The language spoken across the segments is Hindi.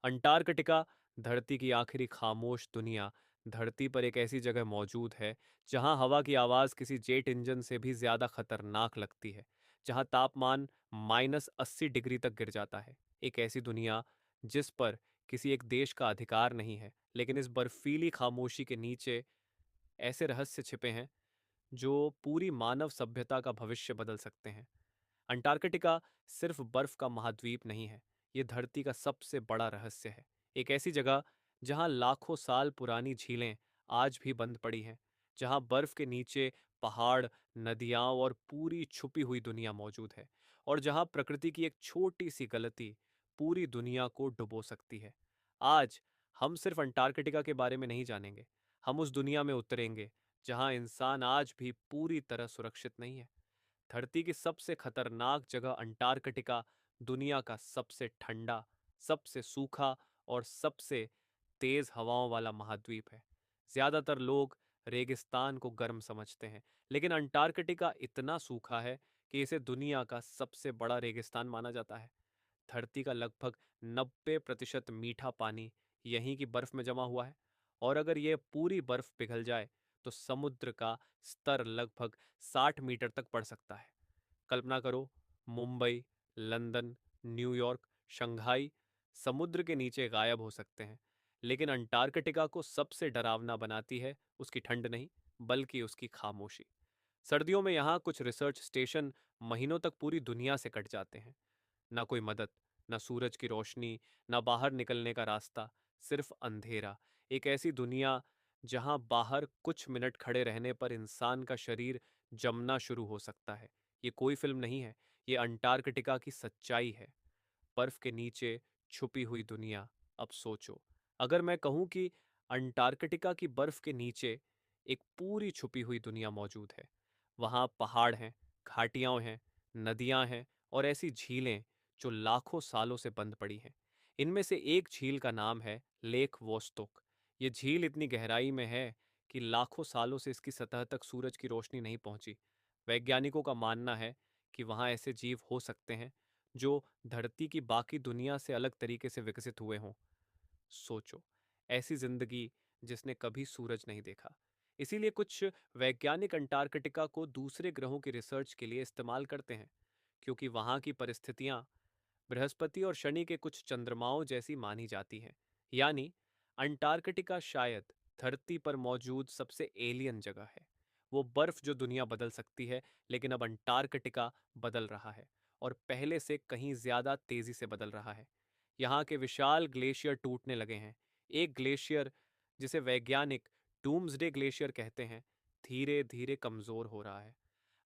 अंटार्कटिका, धरती की आखिरी खामोश दुनिया, धरती पर एक ऐसी जगह मौजूद है जहां हवा की आवाज किसी जेट इंजन से भी ज्यादा खतरनाक लगती है, जहां तापमान -80 डिग्री तक गिर जाता है। एक ऐसी दुनिया जिस पर किसी एक देश का अधिकार नहीं है, लेकिन इस बर्फीली खामोशी के नीचे ऐसे रहस्य छिपे हैं जो पूरी मानव सभ्यता का भविष्य बदल सकते हैं। अंटार्कटिका सिर्फ बर्फ का महाद्वीप नहीं है, ये धरती का सबसे बड़ा रहस्य है। एक ऐसी जगह जहां लाखों साल पुरानी झीलें आज भी बंद पड़ी हैं, जहां बर्फ के नीचे पहाड़, नदियां और पूरी छुपी हुई दुनिया मौजूद है, और जहां प्रकृति की एक छोटी सी गलती पूरी दुनिया को डुबो सकती है। आज हम सिर्फ अंटार्कटिका के बारे में नहीं जानेंगे, हम उस दुनिया में उतरेंगे जहां इंसान आज भी पूरी तरह सुरक्षित नहीं है। धरती की सबसे खतरनाक जगह अंटार्कटिका दुनिया का सबसे ठंडा, सबसे सूखा और सबसे तेज हवाओं वाला महाद्वीप है। ज्यादातर लोग रेगिस्तान को गर्म समझते हैं, लेकिन अंटार्कटिका इतना सूखा है कि इसे दुनिया का सबसे बड़ा रेगिस्तान माना जाता है। धरती का लगभग 90% मीठा पानी यहीं की बर्फ में जमा हुआ है, और अगर यह पूरी बर्फ पिघल जाए तो समुद्र का स्तर लगभग 60 मीटर तक बढ़ सकता है। कल्पना करो, मुंबई, लंदन, न्यूयॉर्क, शंघाई समुद्र के नीचे गायब हो सकते हैं, लेकिन अंटार्कटिका को सबसे डरावना बनाती है उसकी ठंड नहीं, बल्कि उसकी खामोशी। सर्दियों में यहाँ कुछ रिसर्च स्टेशन महीनों तक पूरी दुनिया से कट जाते हैं। ना कोई मदद, ना सूरज की रोशनी, ना बाहर निकलने का रास्ता, सिर्फ अंधेरा। एक ऐसी दुनिया जहां बाहर कुछ मिनट खड़े रहने पर इंसान का शरीर जमना शुरू हो सकता है। ये कोई फिल्म नहीं है, ये अंटार्कटिका की सच्चाई है। बर्फ के नीचे छुपी हुई दुनिया। अब सोचो, अगर मैं कहूं कि अंटार्कटिका की बर्फ के नीचे एक पूरी छुपी हुई दुनिया मौजूद है। वहां पहाड़ हैं, घाटियां हैं, नदियां हैं और ऐसी झीलें जो लाखों सालों से बंद पड़ी हैं। इनमें से एक झील का नाम है लेक वोस्टोक। ये झील इतनी गहराई में है कि लाखों सालों से इसकी सतह तक सूरज की रोशनी नहीं पहुंची। वैज्ञानिकों का मानना है कि वहां ऐसे जीव हो सकते हैं जो धरती की बाकी दुनिया से अलग तरीके से विकसित हुए हों। सोचो, ऐसी जिंदगी जिसने कभी सूरज नहीं देखा। इसीलिए कुछ वैज्ञानिक अंटार्कटिका को दूसरे ग्रहों की रिसर्च के लिए इस्तेमाल करते हैं, क्योंकि वहां की परिस्थितियां बृहस्पति और शनि के कुछ चंद्रमाओं जैसी मानी जाती हैं। यानी अंटार्कटिका शायद धरती पर मौजूद सबसे एलियन जगह है। वो बर्फ जो दुनिया बदल सकती है, लेकिन अब अंटार्कटिका बदल रहा है, और पहले से कहीं ज्यादा तेजी से बदल रहा है। यहाँ के विशाल ग्लेशियर टूटने लगे हैं। एक ग्लेशियर, जिसे वैज्ञानिक डूम्सडे ग्लेशियर कहते हैं, धीरे धीरे कमजोर हो रहा है।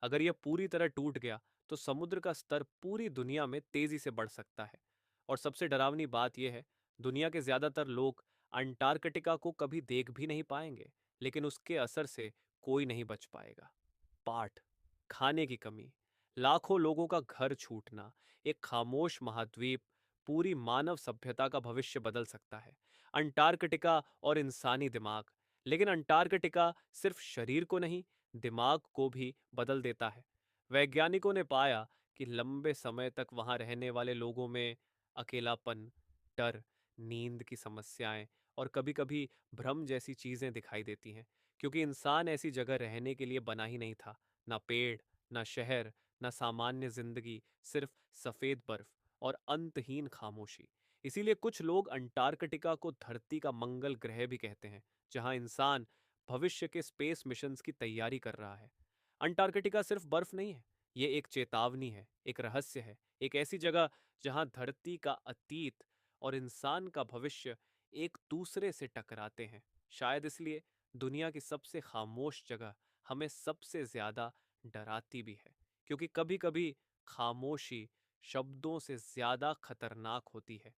अगर यह पूरी तरह टूट गया तो समुद्र का स्तर पूरी दुनिया में तेजी से बढ़ सकता है। और सबसे डरावनी बात यह है, दुनिया के ज्यादातर लोग अंटार्कटिका को कभी देख भी नहीं पाएंगे, लेकिन उसके असर से कोई नहीं बच पाएगा। पाठ, खाने की कमी, लाखों लोगों का घर छूटना, एक खामोश महाद्वीप, पूरी मानव सभ्यता का भविष्य बदल सकता है। अंटार्कटिका और इंसानी दिमाग। लेकिन अंटार्कटिका सिर्फ शरीर को नहीं, दिमाग को भी बदल देता है। वैज्ञानिकों ने पाया कि लंबे समय तक वहां रहने वाले लोगों में अकेलापन, डर, नींद की समस्याएं और कभी-कभी भ्रम जैसी चीजें दिखाई देती हैं, क्योंकि इंसान ऐसी जगह रहने के लिए बना ही नहीं था। ना पेड़, ना शहर, ना सामान्य जिंदगी, सिर्फ सफेद बर्फ और अंतहीन खामोशी। इसीलिए कुछ लोग अंटार्कटिका को धरती का मंगल ग्रह भी कहते हैं, जहां इंसान भविष्य के स्पेस मिशंस की तैयारी कर रहा है। अंटार्कटिका सिर्फ बर्फ नहीं है, ये एक चेतावनी है, एक रहस्य है, एक ऐसी जगह जहां धरती का अतीत और इंसान का भविष्य एक दूसरे से टकराते हैं। शायद इसलिए दुनिया की सबसे खामोश जगह हमें सबसे ज्यादा डराती भी है, क्योंकि कभी-कभी खामोशी शब्दों से ज्यादा खतरनाक होती है।